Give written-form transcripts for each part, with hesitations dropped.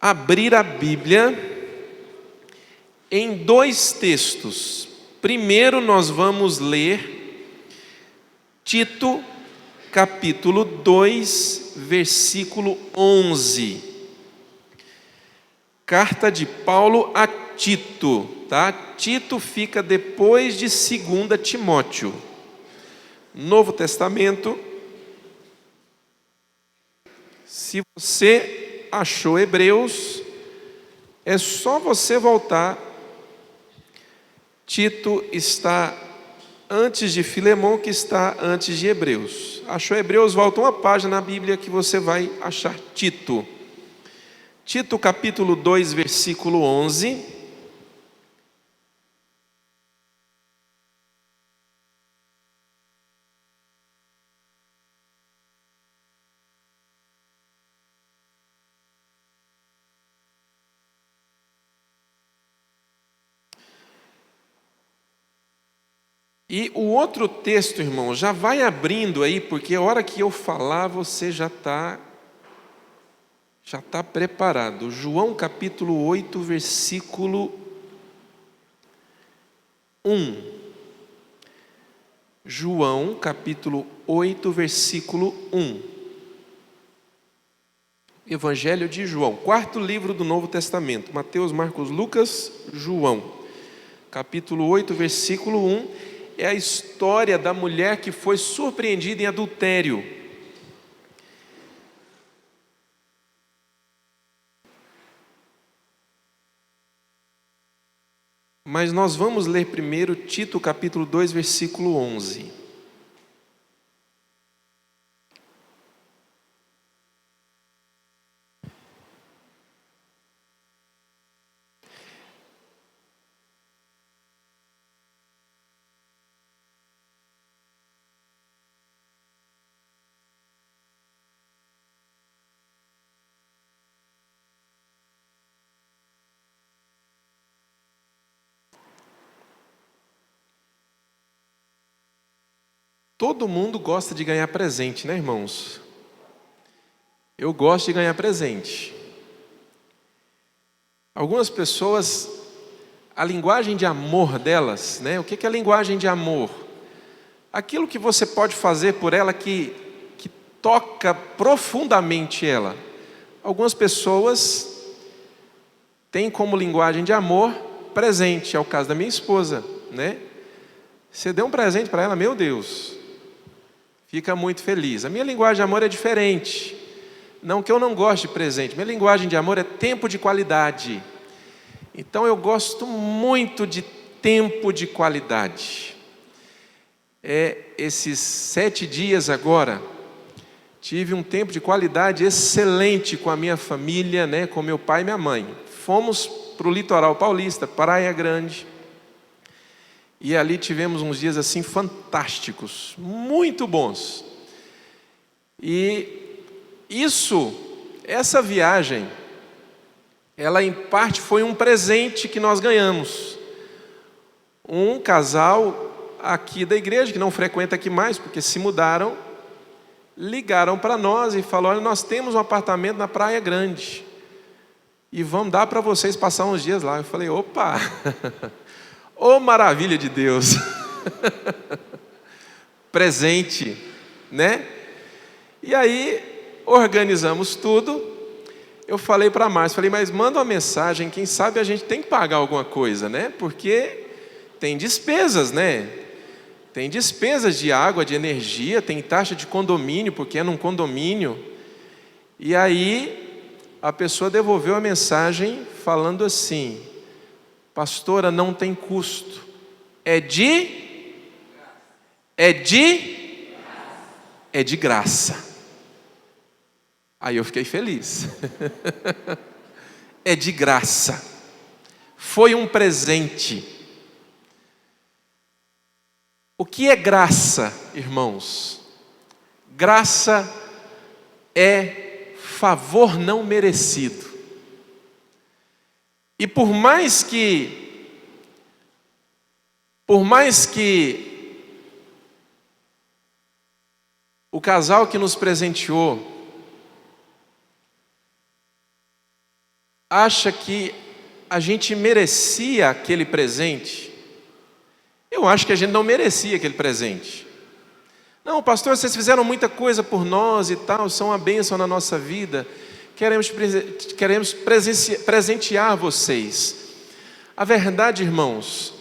abrir a Bíblia em dois textos. Primeiro nós vamos ler Tito, capítulo 2, versículo 11. Carta de Paulo a Tito, tá? Tito fica depois de 2 Timóteo. Novo Testamento. Se você achou Hebreus, é só você voltar. Tito está antes de Filemão, que está antes de Hebreus. Achou Hebreus? Volta uma página na Bíblia que você vai achar Tito. Tito capítulo 2, versículo 11. E o outro texto, irmão, já vai abrindo aí, porque a hora que eu falar, você já está preparado. João capítulo 8, versículo 1. João capítulo 8, versículo 1. Evangelho de João, quarto livro do Novo Testamento. Mateus, Marcos, Lucas, João. Capítulo 8, versículo 1. É a história da mulher que foi surpreendida em adultério. Mas nós vamos ler primeiro Tito capítulo 2, versículo 11. Todo mundo gosta de ganhar presente, né, irmãos? Eu gosto de ganhar presente. Algumas pessoas, a linguagem de amor delas, né? O que é a linguagem de amor? Aquilo que você pode fazer por ela que toca profundamente ela. Algumas pessoas têm como linguagem de amor presente, é o caso da minha esposa, né? Você deu um presente para ela, meu Deus, fica muito feliz. A minha linguagem de amor é diferente. Não que eu não goste de presente, minha linguagem de amor é tempo de qualidade. Então eu gosto muito de tempo de qualidade. Esses 7 dias agora, tive um tempo de qualidade excelente com a minha família, né, com meu pai e minha mãe. Fomos para o litoral paulista, Praia Grande. E ali tivemos uns dias assim fantásticos, muito bons. E essa viagem, ela em parte foi um presente que nós ganhamos. Um casal aqui da igreja, que não frequenta aqui mais, porque se mudaram, ligaram para nós e falaram: olha, nós temos um apartamento na Praia Grande e vamos dar para vocês passar uns dias lá. Eu falei: opa, ô maravilha de Deus, presente, né? E aí organizamos tudo. Eu falei para a Márcia, mas manda uma mensagem, quem sabe a gente tem que pagar alguma coisa, né? Porque tem despesas, né? Tem despesas de água, de energia, tem taxa de condomínio, porque é num condomínio. E aí a pessoa devolveu a mensagem falando assim: pastora, não tem custo, é de graça. Aí eu fiquei feliz. É de graça. Foi um presente. O que é graça, irmãos? Graça é favor não merecido. E por mais que o casal que nos presenteou acha que a gente merecia aquele presente, eu acho que a gente não merecia aquele presente. Não, pastor, vocês fizeram muita coisa por nós e tal, são uma bênção na nossa vida, queremos presentear vocês. A verdade, irmãos,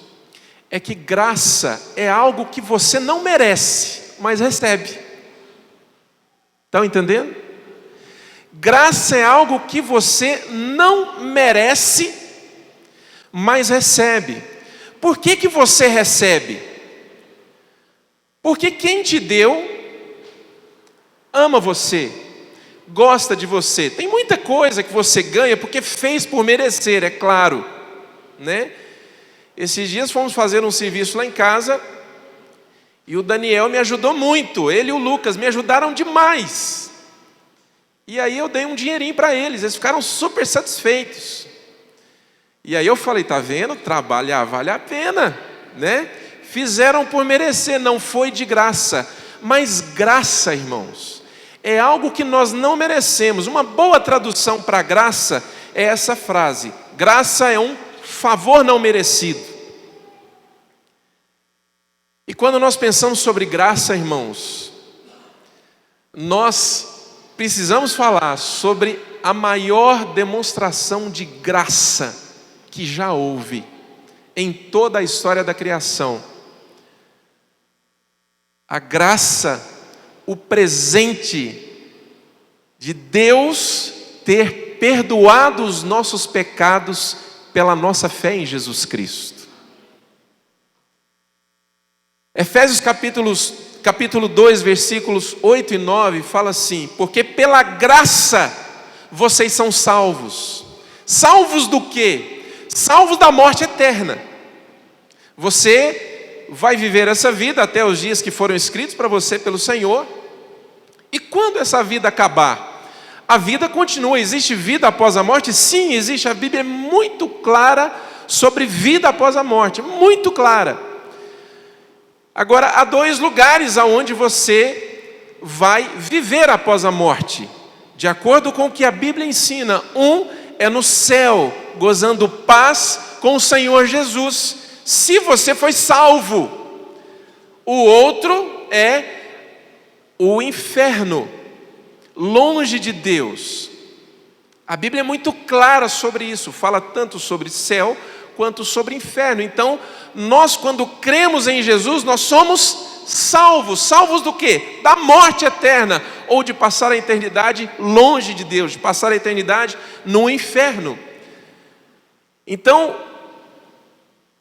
é que graça é algo que você não merece, mas recebe. Estão entendendo? Graça é algo que você não merece, mas recebe. Por que que você recebe? Porque quem te deu ama você, gosta de você. Tem muita coisa que você ganha porque fez por merecer, é claro, né? Esses dias fomos fazer um serviço lá em casa e o Daniel me ajudou muito, ele e o Lucas me ajudaram demais. E aí eu dei um dinheirinho para eles ficaram super satisfeitos. E aí eu falei, tá vendo? Trabalhar vale a pena, né? Fizeram por merecer, não foi de graça. Mas graça, irmãos, é algo que nós não merecemos. Uma boa tradução para graça é essa frase: graça é um favor não merecido. E quando nós pensamos sobre graça, irmãos, nós precisamos falar sobre a maior demonstração de graça que já houve em toda a história da criação. A graça, o presente de Deus ter perdoado os nossos pecados pela nossa fé em Jesus Cristo. Efésios capítulo 2, versículos 8 e 9, fala assim: porque pela graça vocês são salvos. Salvos do quê? Salvos da morte eterna. Você vai viver essa vida até os dias que foram escritos para você pelo Senhor. E quando essa vida acabar? A vida continua. Existe vida após a morte? Sim, existe. A Bíblia é muito clara sobre vida após a morte. Muito clara. Agora, há dois lugares aonde você vai viver após a morte, de acordo com o que a Bíblia ensina. Um é no céu, gozando paz com o Senhor Jesus, se você foi salvo. O outro é o inferno, longe de Deus. A Bíblia é muito clara sobre isso, fala tanto sobre céu quanto sobre inferno. Então, nós quando cremos em Jesus, nós somos salvos. Salvos do quê? Da morte eterna, ou de passar a eternidade longe de Deus, de passar a eternidade no inferno. Então,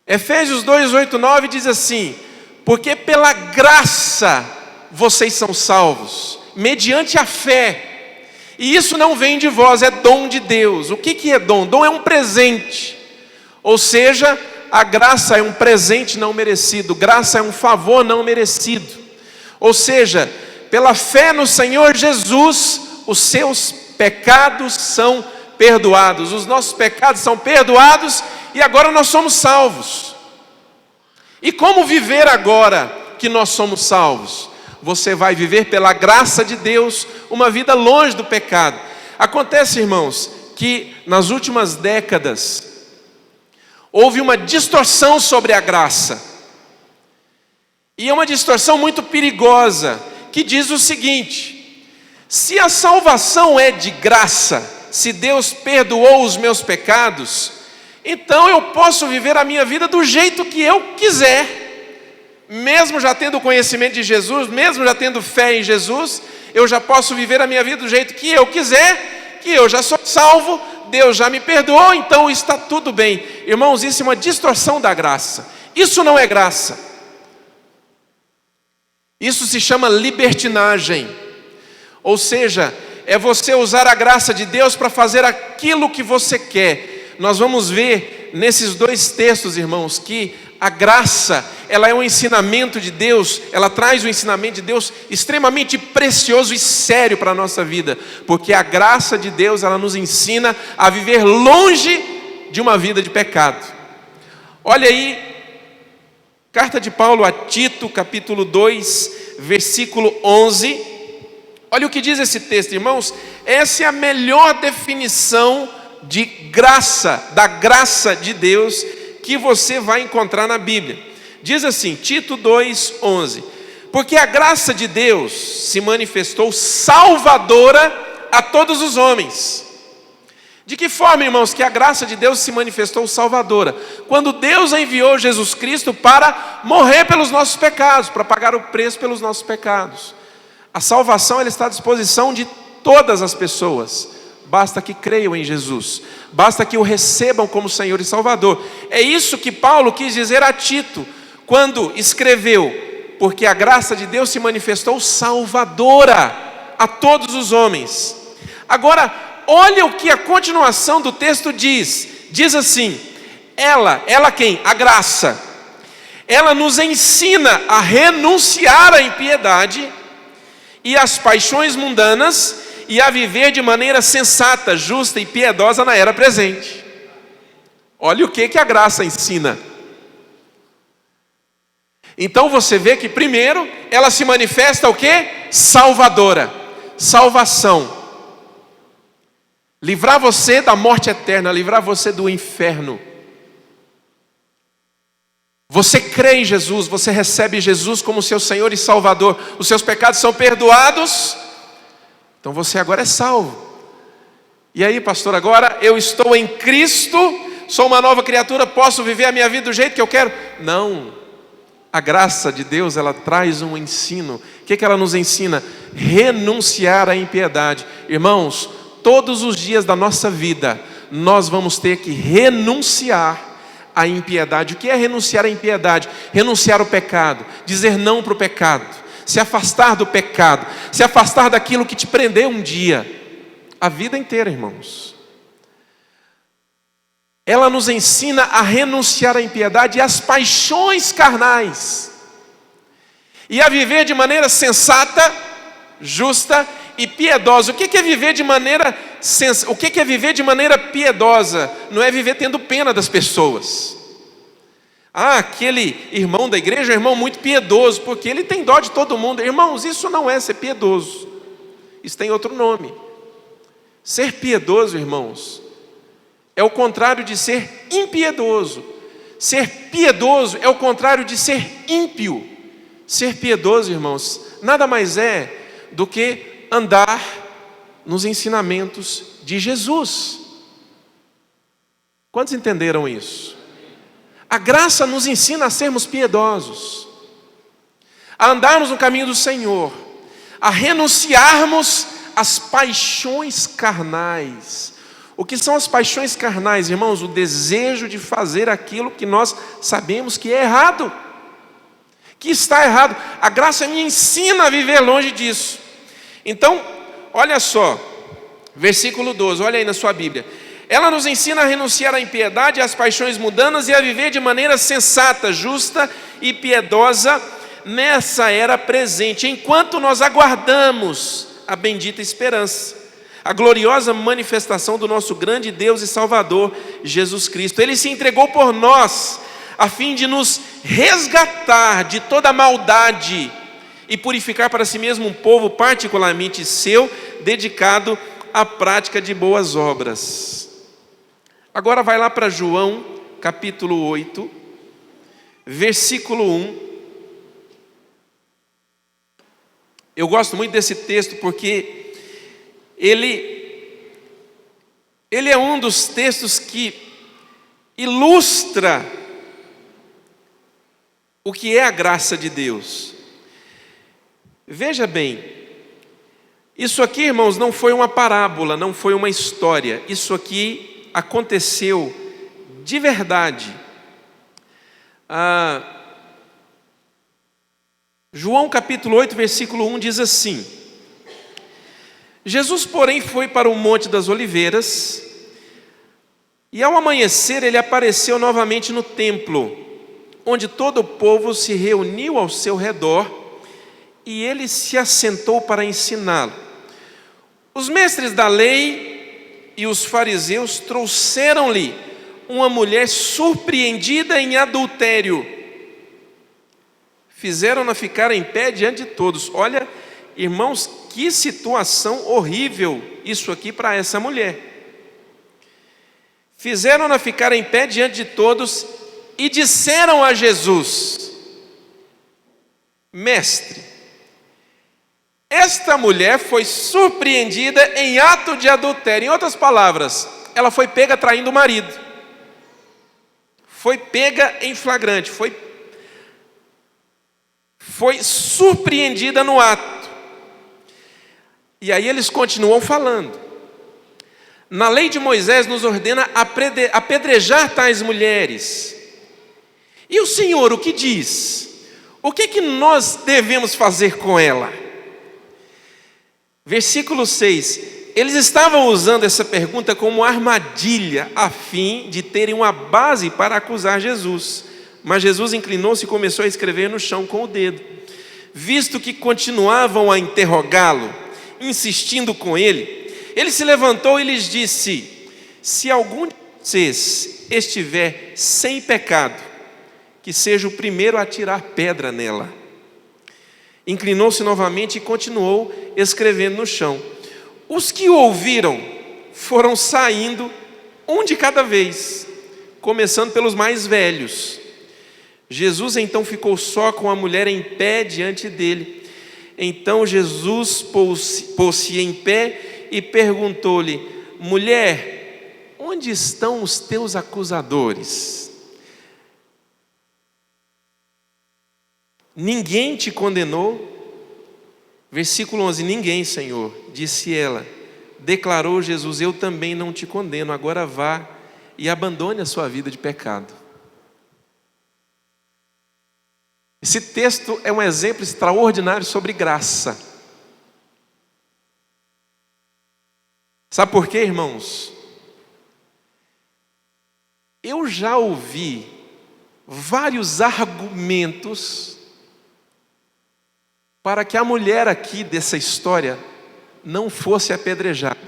Efésios 2, 8, 9 diz assim: porque pela graça vocês são salvos, mediante a fé, e isso não vem de vós, é dom de Deus. O que é dom? Dom é um presente, ou seja, a graça é um presente não merecido, graça é um favor não merecido. Ou seja, pela fé no Senhor Jesus, os seus pecados são perdoados, os nossos pecados são perdoados e agora nós somos salvos. E como viver agora que nós somos salvos? Você vai viver pela graça de Deus uma vida longe do pecado. Acontece, irmãos, que nas últimas décadas houve uma distorção sobre a graça. E é uma distorção muito perigosa, que diz o seguinte: se a salvação é de graça, se Deus perdoou os meus pecados, então eu posso viver a minha vida do jeito que eu quiser. Mesmo já tendo conhecimento de Jesus, mesmo já tendo fé em Jesus, eu já posso viver a minha vida do jeito que eu quiser, que eu já sou salvo, Deus já me perdoou, então está tudo bem. Irmãos, isso é uma distorção da graça. Isso não é graça. Isso se chama libertinagem. Ou seja, é você usar a graça de Deus para fazer aquilo que você quer. Nós vamos ver nesses dois textos, irmãos, que a graça, ela é um ensinamento de Deus, ela traz um ensinamento de Deus extremamente precioso e sério para a nossa vida, porque a graça de Deus, ela nos ensina a viver longe de uma vida de pecado. Olha aí, carta de Paulo a Tito, capítulo 2, versículo 11, olha o que diz esse texto, irmãos. Essa é a melhor definição de graça, da graça de Deus que você vai encontrar na Bíblia. Diz assim, Tito 2:11: porque a graça de Deus se manifestou salvadora a todos os homens. De que forma, irmãos, que a graça de Deus se manifestou salvadora? Quando Deus enviou Jesus Cristo para morrer pelos nossos pecados, para pagar o preço pelos nossos pecados. A salvação, ela está à disposição de todas as pessoas. Basta que creiam em Jesus, basta que o recebam como Senhor e Salvador. É isso que Paulo quis dizer a Tito, quando escreveu: porque a graça de Deus se manifestou salvadora a todos os homens. Agora, olha o que a continuação do texto diz. Diz assim: ela quem? A graça. Ela nos ensina a renunciar à impiedade e às paixões mundanas e a viver de maneira sensata, justa e piedosa na era presente. Olha o que a graça ensina. Então você vê que primeiro ela se manifesta o quê? Salvadora, salvação. Livrar você da morte eterna, livrar você do inferno. Você crê em Jesus, você recebe Jesus como seu Senhor e Salvador. Os seus pecados são perdoados. Então você agora é salvo. E aí, pastor, agora eu estou em Cristo, sou uma nova criatura, posso viver a minha vida do jeito que eu quero? Não. A graça de Deus, ela traz um ensino. O que ela nos ensina? Renunciar à impiedade. Irmãos, todos os dias da nossa vida, nós vamos ter que renunciar à impiedade. O que é renunciar à impiedade? Renunciar ao pecado, dizer não para o pecado, se afastar do pecado, se afastar daquilo que te prendeu um dia, a vida inteira, irmãos. Ela nos ensina a renunciar à impiedade e às paixões carnais, e a viver de maneira sensata, justa e piedosa. O que é viver de maneira o que é viver de maneira piedosa? Não é viver tendo pena das pessoas. Ah, aquele irmão da igreja é um irmão muito piedoso, porque ele tem dó de todo mundo. Irmãos, isso não é ser piedoso. Isso tem outro nome. Ser piedoso, irmãos, é o contrário de ser impiedoso. Ser piedoso é o contrário de ser ímpio. Ser piedoso, irmãos, nada mais é do que andar nos ensinamentos de Jesus. Quantos entenderam isso? A graça nos ensina a sermos piedosos, a andarmos no caminho do Senhor, a renunciarmos às paixões carnais. O que são as paixões carnais, irmãos? O desejo de fazer aquilo que nós sabemos que é errado, que está errado. A graça me ensina a viver longe disso. Então, olha só, versículo 12, olha aí na sua Bíblia. Ela nos ensina a renunciar à impiedade e às paixões mundanas e a viver de maneira sensata, justa e piedosa nessa era presente, enquanto nós aguardamos a bendita esperança, a gloriosa manifestação do nosso grande Deus e Salvador, Jesus Cristo. Ele se entregou por nós, a fim de nos resgatar de toda maldade e purificar para si mesmo um povo particularmente seu, dedicado à prática de boas obras. Agora vai lá para João, capítulo 8, versículo 1. Eu gosto muito desse texto porque ele é um dos textos que ilustra o que é a graça de Deus. Veja bem, isso aqui, irmãos, não foi uma parábola, não foi uma história. Isso aqui aconteceu de verdade. João capítulo 8, versículo 1 diz assim: Jesus, porém, foi para o Monte das Oliveiras, e ao amanhecer ele apareceu novamente no templo, onde todo o povo se reuniu ao seu redor, e ele se assentou para ensiná-lo. Os mestres da lei e os fariseus trouxeram-lhe uma mulher surpreendida em adultério. Fizeram-na ficar em pé diante de todos. Olha, irmãos, que situação horrível isso aqui para essa mulher. fizeram-na ficar em pé diante de todos e disseram a Jesus: Mestre, esta mulher foi surpreendida em ato de adultério. Em outras palavras, ela foi pega traindo o marido. Foi pega em flagrante, foi surpreendida no ato. E aí eles continuam falando. Na lei de Moisés nos ordena apedrejar tais mulheres. E o Senhor o que diz? O que nós devemos fazer com ela? Versículo 6. Eles estavam usando essa pergunta como armadilha, a fim de terem uma base para acusar Jesus. Mas Jesus inclinou-se e começou a escrever no chão com o dedo. Visto que continuavam a interrogá-lo, insistindo com ele, ele se levantou e lhes disse: se algum de vocês estiver sem pecado, que seja o primeiro a tirar pedra nela. Inclinou-se novamente e continuou escrevendo no chão. Os que o ouviram foram saindo, um de cada vez, começando pelos mais velhos. Jesus então ficou só com a mulher em pé diante dele. Então Jesus pôs-se em pé e perguntou-lhe: mulher, onde estão os teus acusadores? Ninguém te condenou? Versículo 11: ninguém, Senhor, disse ela. Declarou Jesus: eu também não te condeno, agora vá e abandone a sua vida de pecado. Esse texto é um exemplo extraordinário sobre graça. Sabe por quê, irmãos? Eu já ouvi vários argumentos para que a mulher aqui dessa história não fosse apedrejada.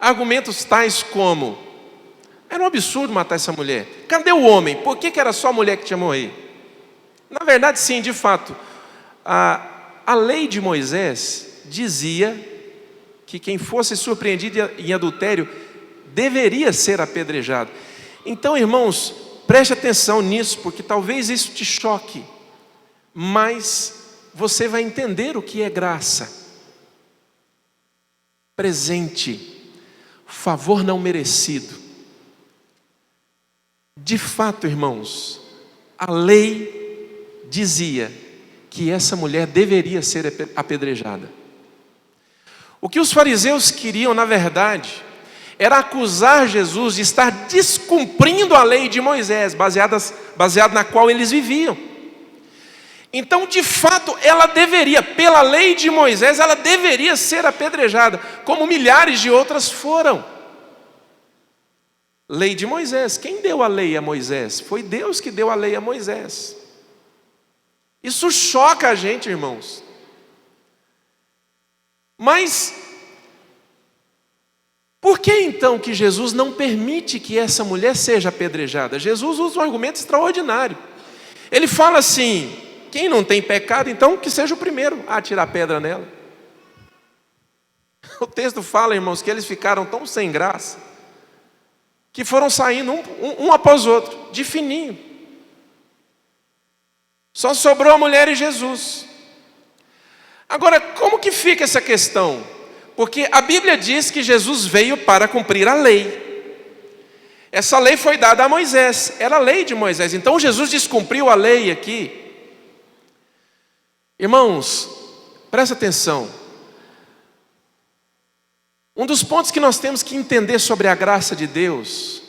Argumentos tais como: era um absurdo matar essa mulher. Cadê o homem? Por que era só a mulher que tinha morrido? Na verdade, sim, de fato, a lei de Moisés dizia que quem fosse surpreendido em adultério deveria ser apedrejado. Então, irmãos, preste atenção nisso, porque talvez isso te choque, mas você vai entender o que é graça. Presente, favor não merecido. De fato, irmãos, a lei dizia que essa mulher deveria ser apedrejada. O que os fariseus queriam, na verdade, era acusar Jesus de estar descumprindo a lei de Moisés, baseado na qual eles viviam. Então, de fato, ela deveria, pela lei de Moisés, ela deveria ser apedrejada, como milhares de outras foram. Lei de Moisés. Quem deu a lei a Moisés? Foi Deus que deu a lei a Moisés. Isso choca a gente, irmãos. Mas por que então que Jesus não permite que essa mulher seja apedrejada? Jesus usa um argumento extraordinário. Ele fala assim: quem não tem pecado, então que seja o primeiro a atirar pedra nela. O texto fala, irmãos, que eles ficaram tão sem graça que foram saindo um após o outro, de fininho. Só sobrou a mulher e Jesus. Agora, como que fica essa questão? Porque a Bíblia diz que Jesus veio para cumprir a lei. Essa lei foi dada a Moisés, era a lei de Moisés. Então Jesus descumpriu a lei aqui. Irmãos, presta atenção. Um dos pontos que nós temos que entender sobre a graça de Deus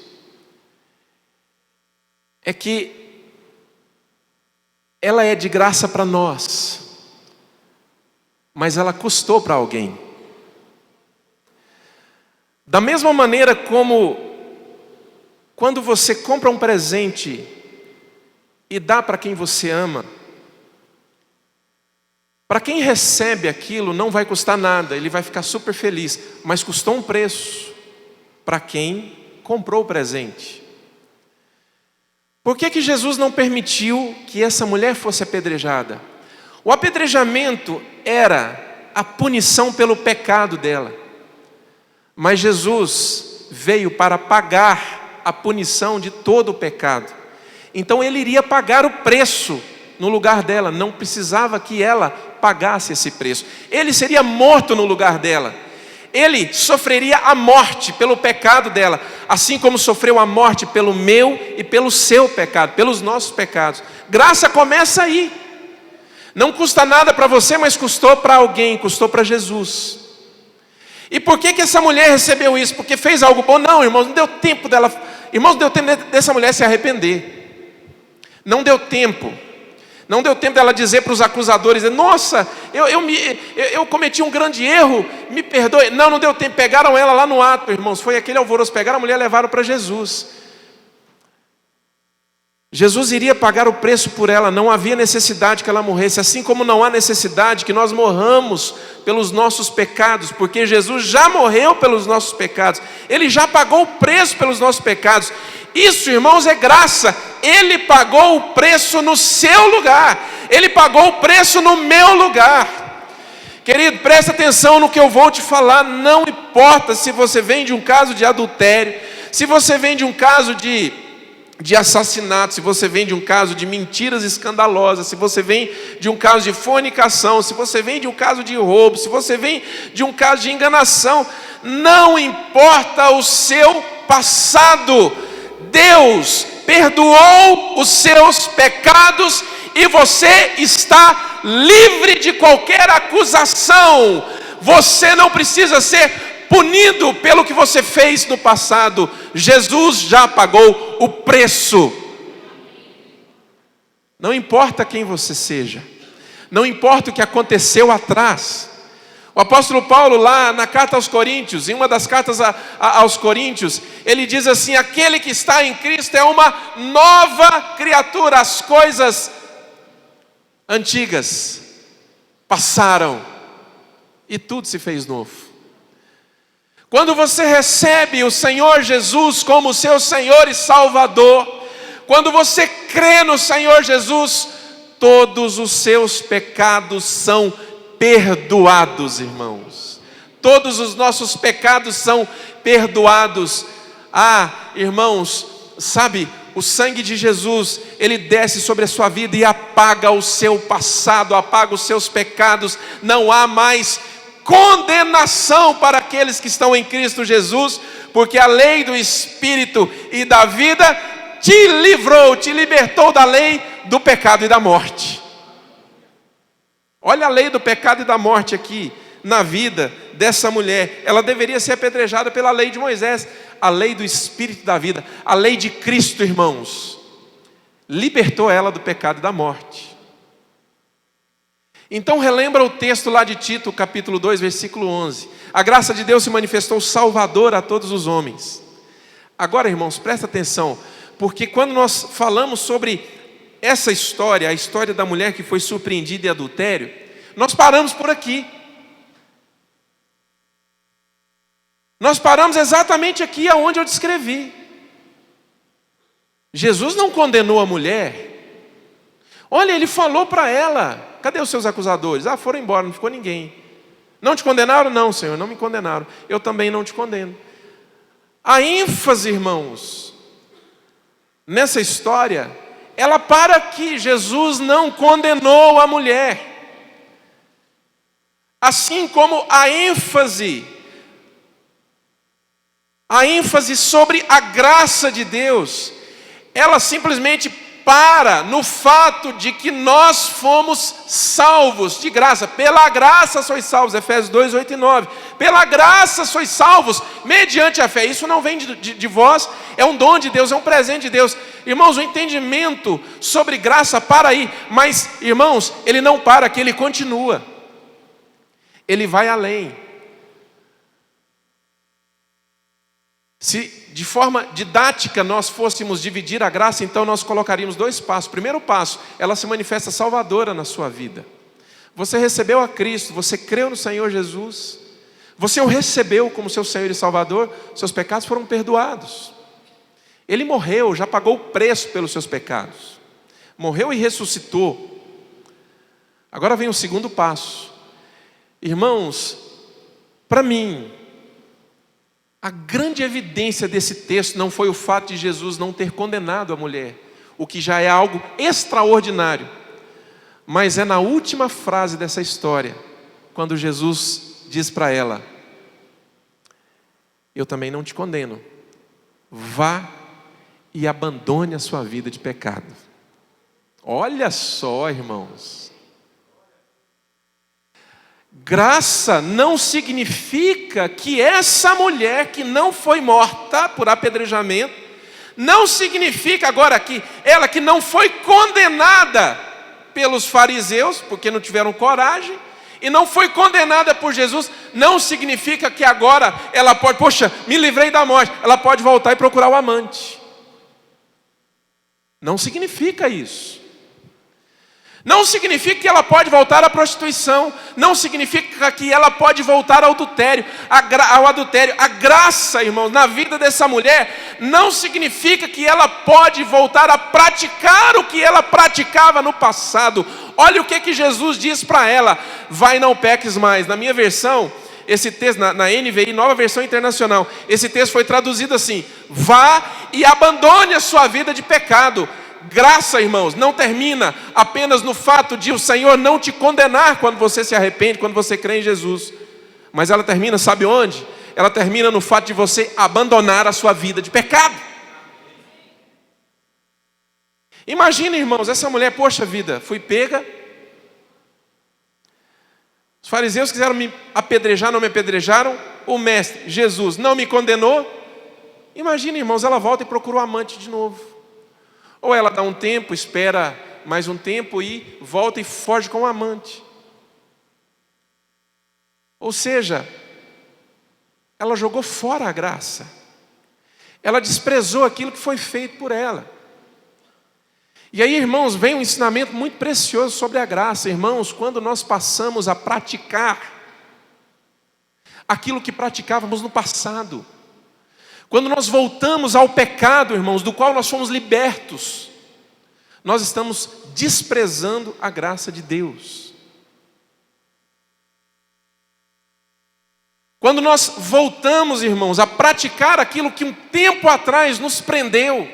é que ela é de graça para nós, mas ela custou para alguém. Da mesma maneira como quando você compra um presente e dá para quem você ama, para quem recebe aquilo não vai custar nada, ele vai ficar super feliz, mas custou um preço para quem comprou o presente. Por que Jesus não permitiu que essa mulher fosse apedrejada? O apedrejamento era a punição pelo pecado dela. Mas Jesus veio para pagar a punição de todo o pecado. Então ele iria pagar o preço no lugar dela, não precisava que ela pagasse esse preço. Ele seria morto no lugar dela. Ele sofreria a morte pelo pecado dela, assim como sofreu a morte pelo meu e pelo seu pecado, pelos nossos pecados. Graça começa aí. Não custa nada para você, mas custou para alguém, custou para Jesus. E por que essa mulher recebeu isso? Porque fez algo bom? Não, irmãos, não deu tempo dela. Irmãos, não deu tempo dessa mulher se arrepender. Não deu tempo. Não deu tempo dela dizer para os acusadores: nossa, eu cometi um grande erro, me perdoe. Não deu tempo. Pegaram ela lá no ato, irmãos. Foi aquele alvoroço. Pegaram a mulher e levaram para Jesus. Jesus iria pagar o preço por ela. Não havia necessidade que ela morresse. Assim como não há necessidade que nós morramos pelos nossos pecados, porque Jesus já morreu pelos nossos pecados. Ele já pagou o preço pelos nossos pecados. Isso, irmãos, é graça. Ele pagou o preço no seu lugar. Ele pagou o preço no meu lugar. Querido, presta atenção no que eu vou te falar. Não importa se você vem de um caso de adultério, se você vem de um caso de assassinato, se você vem de um caso de mentiras escandalosas, se você vem de um caso de fornicação, se você vem de um caso de roubo, se você vem de um caso de enganação, não importa o seu passado, Deus perdoou os seus pecados e você está livre de qualquer acusação. Você não precisa ser punido pelo que você fez no passado. Jesus já pagou o preço. Não importa quem você seja, não importa o que aconteceu atrás. O apóstolo Paulo, lá na carta aos Coríntios, em uma das cartas aos Coríntios, ele diz assim: aquele que está em Cristo é uma nova criatura. As coisas antigas passaram e tudo se fez novo. Quando você recebe o Senhor Jesus como seu Senhor e Salvador, quando você crê no Senhor Jesus, todos os seus pecados são perdoados, irmãos. Todos os nossos pecados são perdoados. Irmãos, sabe, o sangue de Jesus, ele desce sobre a sua vida e apaga o seu passado, apaga os seus pecados. Não há mais condenação para aqueles que estão em Cristo Jesus, porque a lei do Espírito e da vida te livrou, te libertou da lei do pecado e da morte. Olha a lei do pecado e da morte aqui, na vida dessa mulher. Ela deveria ser apedrejada pela lei de Moisés. A lei do Espírito da vida, a lei de Cristo, irmãos, libertou ela do pecado e da morte. Então relembra o texto lá de Tito, capítulo 2, versículo 11. A graça de Deus se manifestou salvadora a todos os homens. Agora, irmãos, presta atenção, porque quando nós falamos sobre essa história, a história da mulher que foi surpreendida em adultério, nós paramos por aqui. Nós paramos exatamente aqui aonde eu descrevi. Jesus não condenou a mulher. Olha, ele falou para ela: cadê os seus acusadores? Foram embora, não ficou ninguém. Não te condenaram? Não, Senhor, não me condenaram. Eu também não te condeno. A ênfase, irmãos, nessa história, ela para aqui. Jesus não condenou a mulher. Assim como a ênfase sobre a graça de Deus, ela simplesmente para no fato de que nós fomos salvos de graça. Pela graça sois salvos, Efésios 2, 8 e 9. Pela graça sois salvos, mediante a fé. Isso não vem de vós, é um dom de Deus, é um presente de Deus. Irmãos, o entendimento sobre graça para aí. Mas, irmãos, ele não para aqui, ele continua. Ele vai além. Se de forma didática nós fôssemos dividir a graça, então nós colocaríamos 2 passos. Primeiro passo, ela se manifesta salvadora na sua vida. Você recebeu a Cristo, você creu no Senhor Jesus, você o recebeu como seu Senhor e Salvador, seus pecados foram perdoados. Ele morreu, já pagou o preço pelos seus pecados. Morreu e ressuscitou. Agora vem o segundo passo. Irmãos, para mim, A grande evidência desse texto não foi o fato de Jesus não ter condenado a mulher, o que já é algo extraordinário, mas é na última frase dessa história, quando Jesus diz para ela: eu também não te condeno, vá e abandone a sua vida de pecado. Olha só, irmãos, graça não significa que essa mulher que não foi morta por apedrejamento, não significa agora que ela que não foi condenada pelos fariseus, porque não tiveram coragem, e não foi condenada por Jesus, não significa que agora ela pode, poxa, me livrei da morte, ela pode voltar e procurar o amante. Não significa isso. Não significa que ela pode voltar à prostituição. Não significa que ela pode voltar ao adultério. A graça, irmãos, na vida dessa mulher, não significa que ela pode voltar a praticar o que ela praticava no passado. Olha o que Jesus diz para ela: vai, não peques mais. Na minha versão, esse texto, na NVI, Nova Versão Internacional, esse texto foi traduzido assim: vá e abandone a sua vida de pecado. Graça, irmãos, não termina apenas no fato de o Senhor não te condenar quando você se arrepende, quando você crê em Jesus. Mas ela termina, sabe onde? Ela termina no fato de você abandonar a sua vida de pecado. Imagina, irmãos, essa mulher, poxa vida, fui pega. Os fariseus quiseram me apedrejar, não me apedrejaram. O mestre, Jesus, não me condenou. Imagina, irmãos, ela volta e procura o amante de novo. Ou ela dá um tempo, espera mais um tempo e volta e foge com o amante. Ou seja, ela jogou fora a graça. Ela desprezou aquilo que foi feito por ela. E aí, irmãos, vem um ensinamento muito precioso sobre a graça. Irmãos, quando nós passamos a praticar aquilo que praticávamos no passado, quando nós voltamos ao pecado, irmãos, do qual nós fomos libertos, nós estamos desprezando a graça de Deus. Quando nós voltamos, irmãos, a praticar aquilo que um tempo atrás nos prendeu,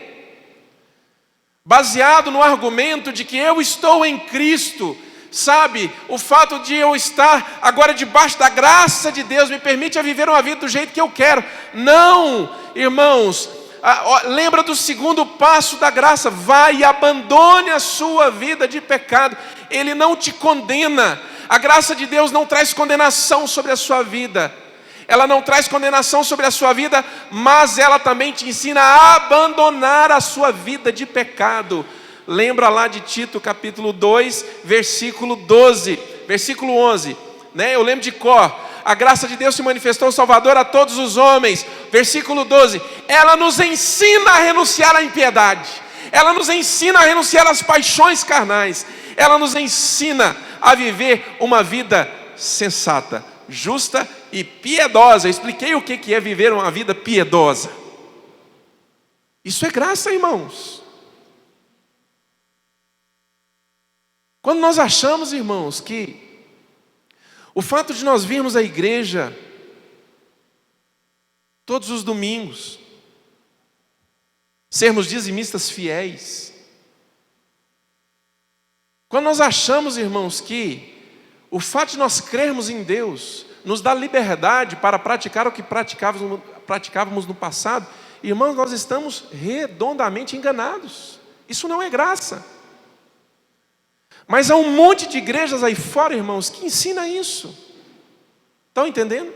baseado no argumento de que eu estou em Cristo, sabe, o fato de eu estar agora debaixo da graça de Deus me permite a viver uma vida do jeito que eu quero. Não, irmãos, lembra do segundo passo da graça: vai e abandone a sua vida de pecado. Ele não te condena. A graça de Deus não traz condenação sobre a sua vida. Ela não traz condenação sobre a sua vida, mas ela também te ensina a abandonar a sua vida de pecado. Lembra lá de Tito capítulo 2, versículo 12, versículo 11, né? Eu lembro de cor: a graça de Deus se manifestou Salvador a todos os homens. Versículo 12, ela nos ensina a renunciar à impiedade, ela nos ensina a renunciar às paixões carnais, ela nos ensina a viver uma vida sensata, justa e piedosa. Eu expliquei o que é viver uma vida piedosa. Isso é graça, irmãos. Quando nós achamos, irmãos, que o fato de nós virmos à igreja todos os domingos, sermos dizimistas fiéis, quando nós achamos, irmãos, que o fato de nós crermos em Deus nos dá liberdade para praticar o que praticávamos no passado, irmãos, nós estamos redondamente enganados. Isso não é graça. Mas há um monte de igrejas aí fora, irmãos, que ensina isso. Estão entendendo?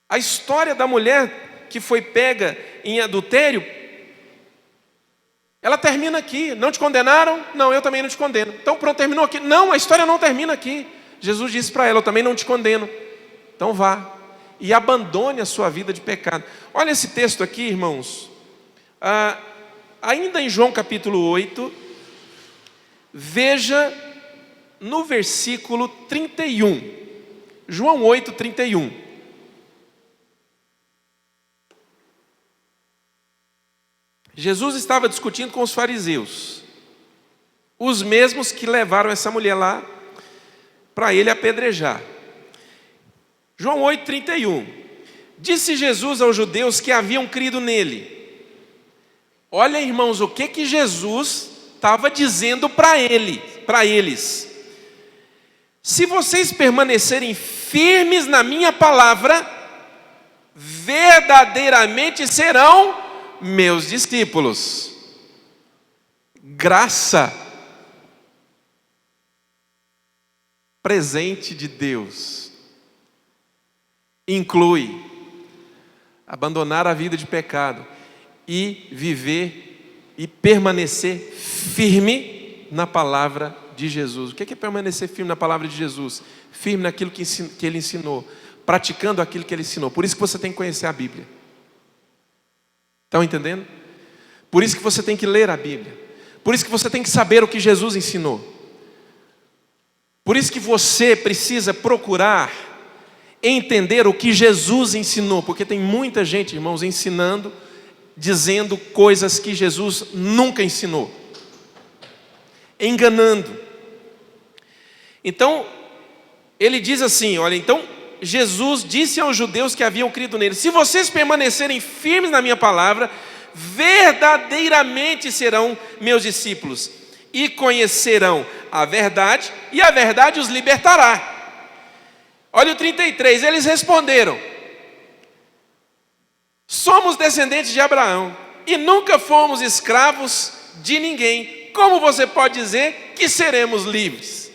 A história da mulher que foi pega em adultério, ela termina aqui. Não te condenaram? Não, eu também não te condeno. Então pronto, terminou aqui. Não, a história não termina aqui. Jesus disse para ela: eu também não te condeno. Então vá e abandone a sua vida de pecado. Olha esse texto aqui, irmãos. Ainda em João capítulo 8, veja no versículo 31. João 8, 31. Jesus estava discutindo com os fariseus, os mesmos que levaram essa mulher lá para ele apedrejar. João 8, 31. Disse Jesus aos judeus que haviam crido nele. Olha, irmãos, o que Jesus estava dizendo para eles. Se vocês permanecerem firmes na minha palavra, verdadeiramente serão meus discípulos. Graça, presente de Deus, inclui abandonar a vida de pecado e viver e permanecer firme na palavra de Jesus. O que é permanecer firme na palavra de Jesus? Firme naquilo que Ele ensinou, praticando aquilo que Ele ensinou. Por isso que você tem que conhecer a Bíblia. Estão entendendo? Por isso que você tem que ler a Bíblia. Por isso que você tem que saber o que Jesus ensinou. Por isso que você precisa procurar entender o que Jesus ensinou, porque tem muita gente, irmãos, ensinando, dizendo coisas que Jesus nunca ensinou, enganando. Então, ele diz assim, olha, então Jesus disse aos judeus que haviam crido nele: se vocês permanecerem firmes na minha palavra, verdadeiramente serão meus discípulos, e conhecerão a verdade, e a verdade os libertará. Olha o 33, eles responderam: somos descendentes de Abraão, e nunca fomos escravos de ninguém. Como você pode dizer que seremos livres?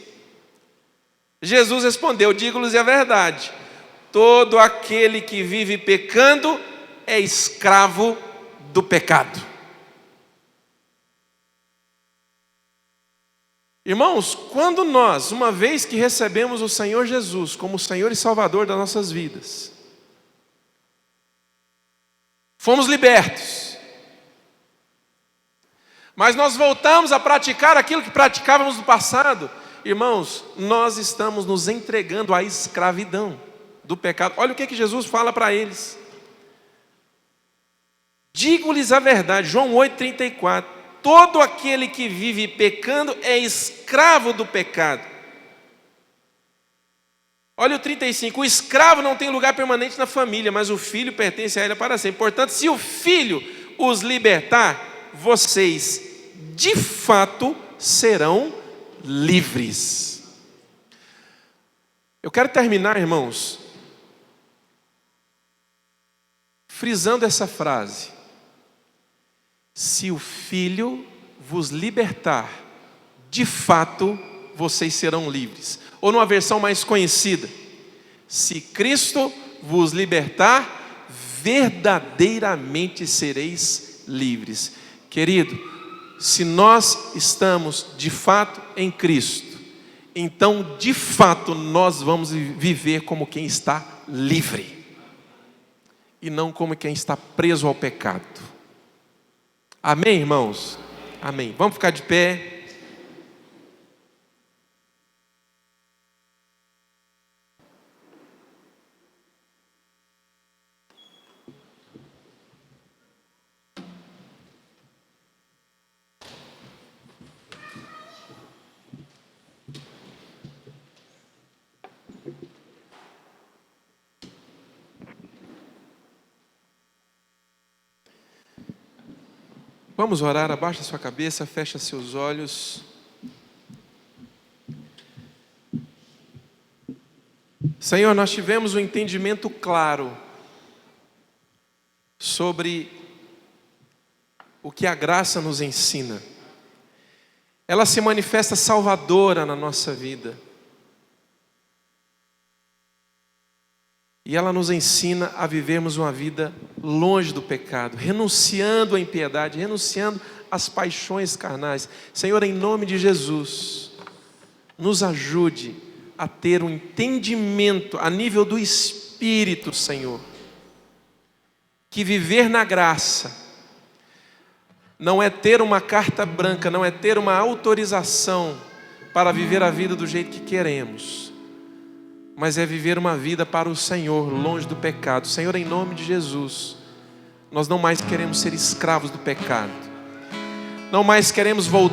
Jesus respondeu: digo-lhes a verdade, todo aquele que vive pecando é escravo do pecado. Irmãos, quando nós, uma vez que recebemos o Senhor Jesus como Senhor e Salvador das nossas vidas, fomos libertos, mas nós voltamos a praticar aquilo que praticávamos no passado, irmãos, nós estamos nos entregando à escravidão do pecado. Olha o que Jesus fala para eles: digo-lhes a verdade, João 8,34, todo aquele que vive pecando é escravo do pecado. Olha o 35, o escravo não tem lugar permanente na família, mas o filho pertence a ele para sempre. Portanto, se o filho os libertar, vocês de fato serão livres. Eu quero terminar, irmãos, frisando essa frase: se o Filho vos libertar, de fato vocês serão livres. Ou numa versão mais conhecida: se Cristo vos libertar, verdadeiramente sereis livres. Querido, se nós estamos de fato em Cristo, então de fato nós vamos viver como quem está livre, e não como quem está preso ao pecado. Amém, irmãos? Amém. Vamos ficar de pé. Vamos orar. Abaixa sua cabeça, fecha seus olhos. Senhor, nós tivemos um entendimento claro sobre o que a graça nos ensina. Ela se manifesta salvadora na nossa vida. E ela nos ensina a vivermos uma vida longe do pecado, renunciando à impiedade, renunciando às paixões carnais. Senhor, em nome de Jesus, nos ajude a ter um entendimento a nível do Espírito, Senhor, que viver na graça não é ter uma carta branca, não é ter uma autorização para viver a vida do jeito que queremos, mas é viver uma vida para o Senhor, longe do pecado. Senhor, em nome de Jesus, nós não mais queremos ser escravos do pecado, não mais queremos voltar